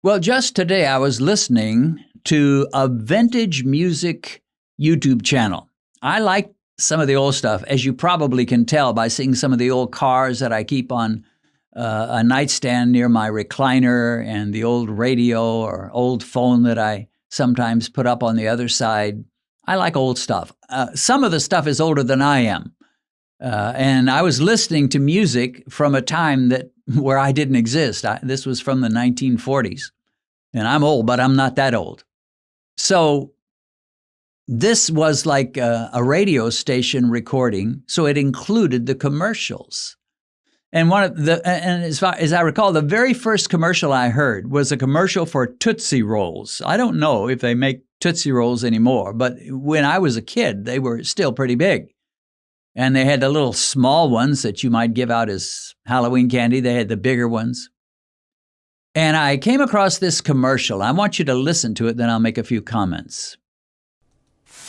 Well, just today I was listening to a vintage music YouTube channel. I like some of the old stuff, as you probably can tell by seeing some of the old cars that I keep on a nightstand near my recliner, and the old radio or old phone that I sometimes put up on the other side. I like old stuff. Some of the stuff is older than I am. And I was listening to music from a time where I didn't exist. This was from the 1940s. And I'm old, but I'm not that old. So this was like a radio station recording, so it included the commercials. And as far as I recall, the very first commercial I heard was a commercial for Tootsie Rolls. I don't know if they make Tootsie Rolls anymore, but when I was a kid, they were still pretty big. And they had the little small ones that you might give out as Halloween candy. They had the bigger ones. And I came across this commercial. I want you to listen to it, then I'll make a few comments.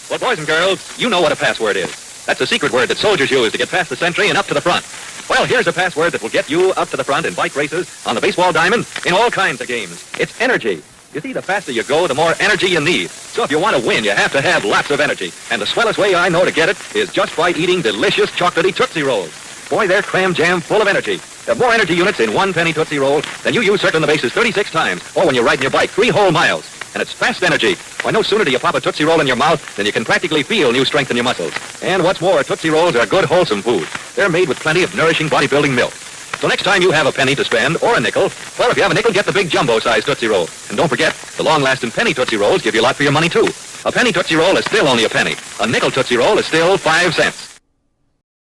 Well, boys and girls, you know what a password is. That's a secret word that soldiers use to get past the sentry and up to the front. Well, here's a password that will get you up to the front in bike races, on the baseball diamond, in all kinds of games. It's energy. You see, the faster you go, the more energy you need. So if you want to win, you have to have lots of energy. And the swellest way I know to get it is just by eating delicious chocolatey Tootsie Rolls. Boy, they're cram jam full of energy. There are more energy units in one penny Tootsie Roll than you use circling the bases 36 times, or when you're riding your bike 3 whole miles. And it's fast energy. Why, no sooner do you pop a Tootsie Roll in your mouth than you can practically feel new strength in your muscles. And what's more, Tootsie Rolls are good, wholesome food. They're made with plenty of nourishing bodybuilding milk. So next time you have a penny to spend, or a nickel, well, if you have a nickel, get the big jumbo-sized Tootsie Roll. And don't forget, the long-lasting penny Tootsie Rolls give you a lot for your money, too. A penny Tootsie Roll is still only a penny. A nickel Tootsie Roll is still 5 cents.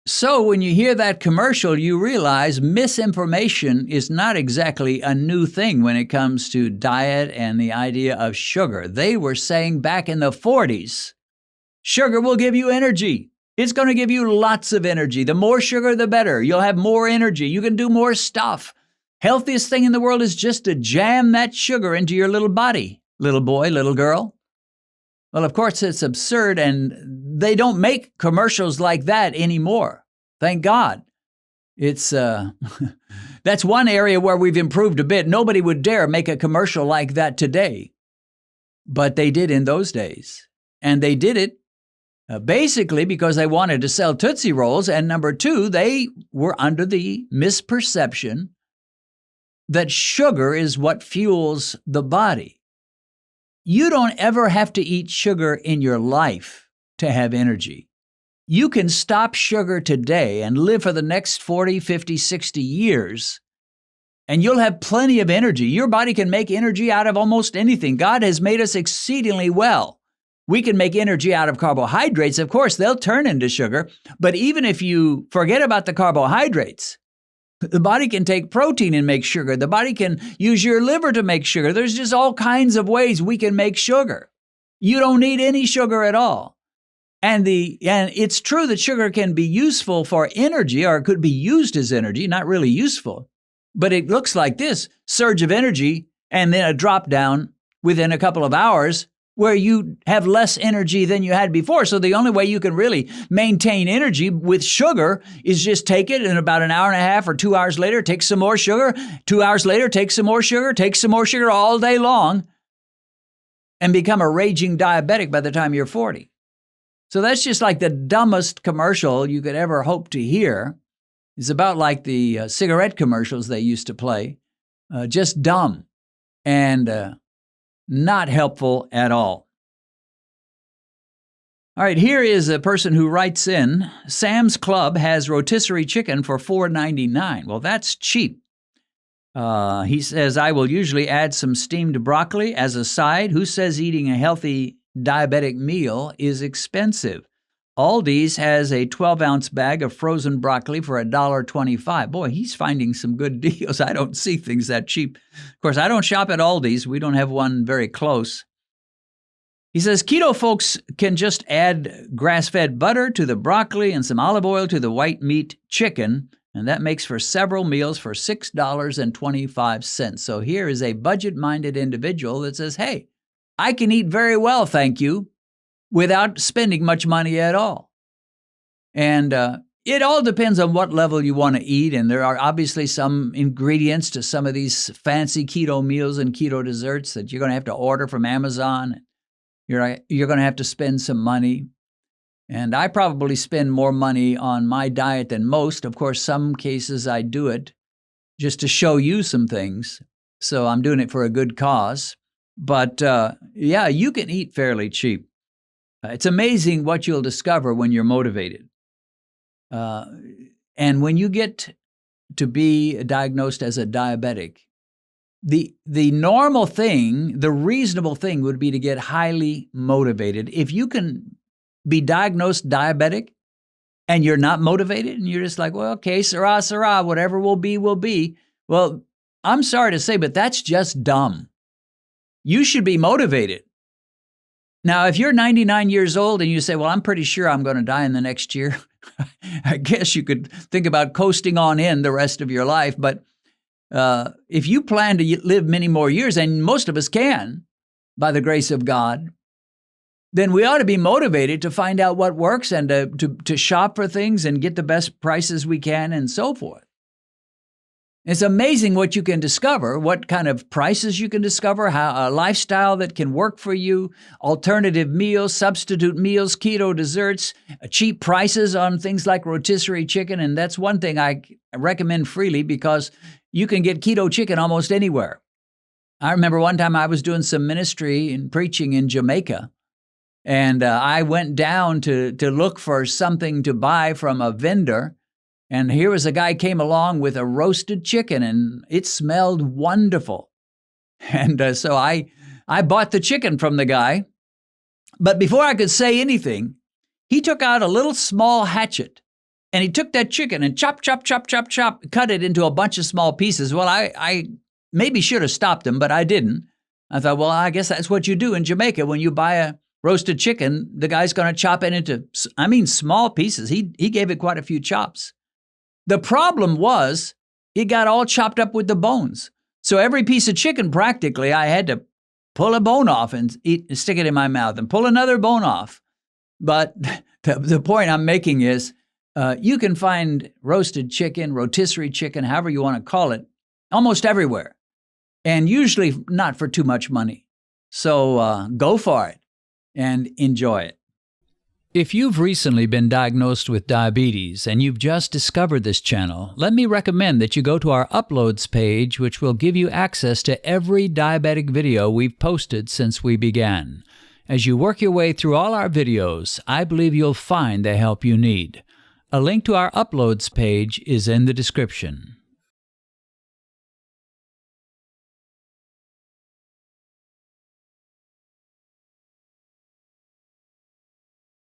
So when you hear that commercial, you realize misinformation is not exactly a new thing when it comes to diet and the idea of sugar. They were saying back in the 40s, sugar will give you energy. It's going to give you lots of energy. The more sugar, the better. You'll have more energy. You can do more stuff. Healthiest thing in the world is just to jam that sugar into your little body, little boy, little girl. Well, of course, it's absurd, and they don't make commercials like that anymore. Thank God. It's that's one area where we've improved a bit. Nobody would dare make a commercial like that today, but they did in those days. And they did it basically because they wanted to sell Tootsie Rolls, and number two, they were under the misperception that sugar is what fuels the body. You don't ever have to eat sugar in your life to have energy. You can stop sugar today and live for the next 40, 50, 60 years, and you'll have plenty of energy. Your body can make energy out of almost anything. God has made us exceedingly well. We can make energy out of carbohydrates. Of course, they'll turn into sugar, but even if you forget about the carbohydrates, the body can take protein and make sugar. The body can use your liver to make sugar. There's just all kinds of ways we can make sugar. You don't need any sugar at all. And it's true that sugar can be useful for energy, or it could be used as energy, not really useful. But it looks like this surge of energy and then a drop down within a couple of hours where you have less energy than you had before. So the only way you can really maintain energy with sugar is just take it, and about an hour and a half or 2 hours later, take some more sugar. 2 hours later, take some more sugar all day long, and become a raging diabetic by the time you're 40. So that's just like the dumbest commercial you could ever hope to hear. It's about like the cigarette commercials they used to play. Just dumb and not helpful at all. All right, here is a person who writes in, Sam's Club has rotisserie chicken for $4.99. Well, that's cheap. He says, I will usually add some steamed broccoli as a side. Who says eating a healthy diabetic meal is expensive? Aldi's has a 12-ounce bag of frozen broccoli for $1.25. Boy, he's finding some good deals. I don't see things that cheap. Of course, I don't shop at Aldi's. We don't have one very close. He says, keto folks can just add grass-fed butter to the broccoli and some olive oil to the white meat chicken, and that makes for several meals for $6.25. So here is a budget-minded individual that says, hey, I can eat very well, thank you, without spending much money at all. And It all depends on what level you want to eat, and there are obviously some ingredients to some of these fancy keto meals and keto desserts that you're going to have to order from Amazon. You're going to have to spend some money. And I probably spend more money on my diet than most. Of course, some cases I do it just to show you some things. So I'm doing it for a good cause. But yeah, you can eat fairly cheap. It's amazing what you'll discover when you're motivated. And when you get to be diagnosed as a diabetic, the normal thing, the reasonable thing would be to get highly motivated. If you can be diagnosed diabetic and you're not motivated and you're just like, well, okay, sirrah, whatever will be, will be. Well, I'm sorry to say, but that's just dumb. You should be motivated. Now, if you're 99 years old and you say, well, I'm pretty sure I'm going to die in the next year, I guess you could think about coasting on in the rest of your life. But if you plan to live many more years, and most of us can, by the grace of God, then we ought to be motivated to find out what works and to shop for things and get the best prices we can and so forth. It's amazing what you can discover, what kind of prices you can discover, how a lifestyle that can work for you, alternative meals, substitute meals, keto desserts, cheap prices on things like rotisserie chicken. And that's one thing I recommend freely because you can get keto chicken almost anywhere. I remember one time I was doing some ministry and preaching in Jamaica, and I went down to look for something to buy from a vendor. And here was a guy came along with a roasted chicken, and it smelled wonderful. And so I bought the chicken from the guy. But before I could say anything, he took out a little small hatchet, and he took that chicken and chop, cut it into a bunch of small pieces. Well, I maybe should have stopped him, but I didn't. I thought, well, I guess that's what you do in Jamaica. When you buy a roasted chicken, the guy's going to chop it into, small pieces. He gave it quite a few chops. The problem was it got all chopped up with the bones. So every piece of chicken, practically, I had to pull a bone off and stick it in my mouth and pull another bone off. But the point I'm making is you can find roasted chicken, rotisserie chicken, however you want to call it, almost everywhere. And usually not for too much money. So go for it and enjoy it. If you've recently been diagnosed with diabetes and you've just discovered this channel, let me recommend that you go to our uploads page, which will give you access to every diabetic video we've posted since we began. As you work your way through all our videos, I believe you'll find the help you need. A link to our uploads page is in the description.